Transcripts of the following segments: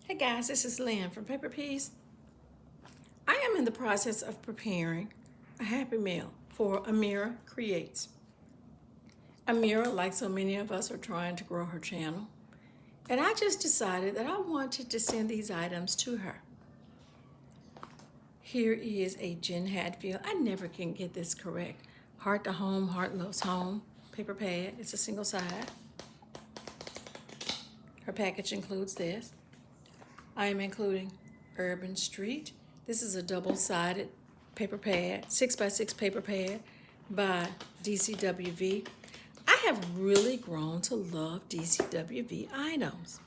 Hey guys, this is Lynn from Paper Peas. I am in the process of preparing a Happy Meal for Amira Creates. Amira, like so many of us, are trying to grow her channel. And I just decided that I wanted to send these items to her. Here is a Jen Hadfield. I never can get this correct. Heart to Home, Heart Loves Home paper pad. It's a single side. Her package includes this. I am including Urban Street. This is a double-sided paper pad, 6x6 paper pad by DCWV. I have really grown to love DCWV items.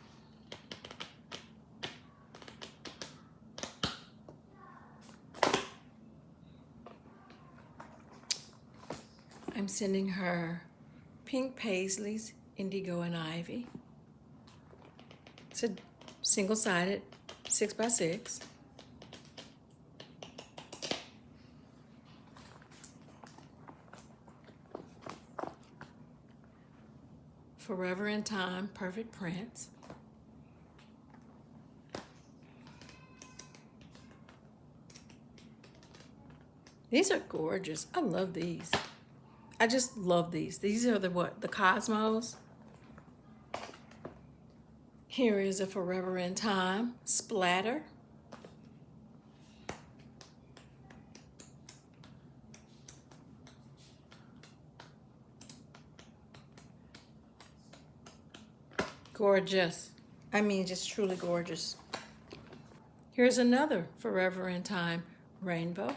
I'm sending her pink paisleys, indigo and ivy. It's a single-sided 6x6. Forever in Time perfect prints. These are gorgeous. I love these. I just love these. These are the Cosmos. Here is a Forever in Time splatter. Gorgeous. I mean, just truly gorgeous. Here's another Forever in Time rainbow.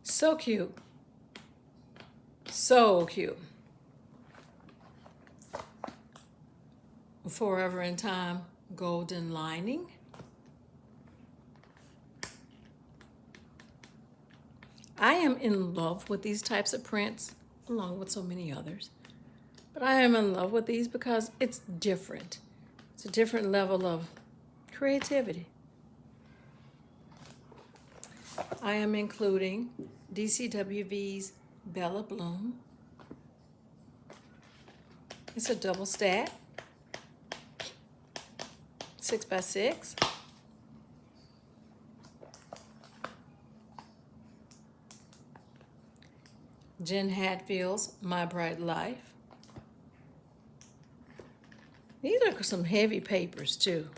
So cute. So cute. Forever in Time golden lining. I am in love with these types of prints, along with so many others. But I am in love with these because it's different. It's a different level of creativity. I am including DCWV's Bella Bloom. It's a double stack, 6x6. Jen Hadfield's My Bright Life. These are some heavy papers too.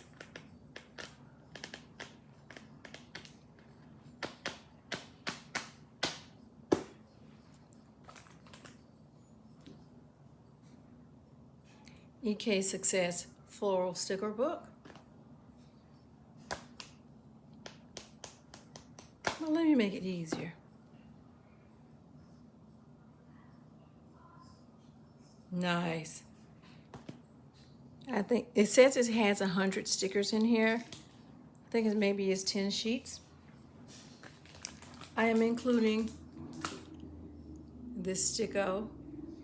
EK Success Floral Sticker Book. Well, let me make it easier. Nice. I think it says it has 100 stickers in here. I think maybe it's 10 sheets. I am including this Sticko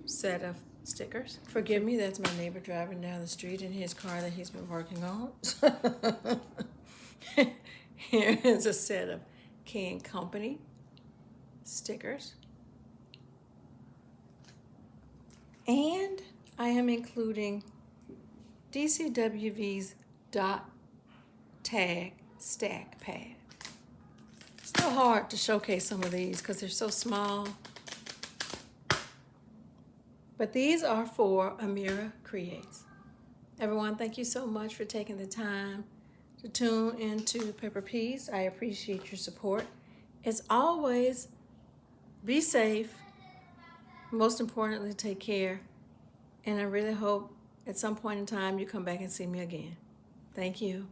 set of stickers. Forgive me, that's my neighbor driving down the street in his car that he's been working on. Here is a set of King Company stickers. And I am including DCWV's Dot Tag Stack Pad. It's still hard to showcase some of these because they're so small. But these are for Amira Creates. Everyone, thank you so much for taking the time to tune into Paper Peas. I appreciate your support. As always, be safe. Most importantly, take care. And I really hope at some point in time you come back and see me again. Thank you.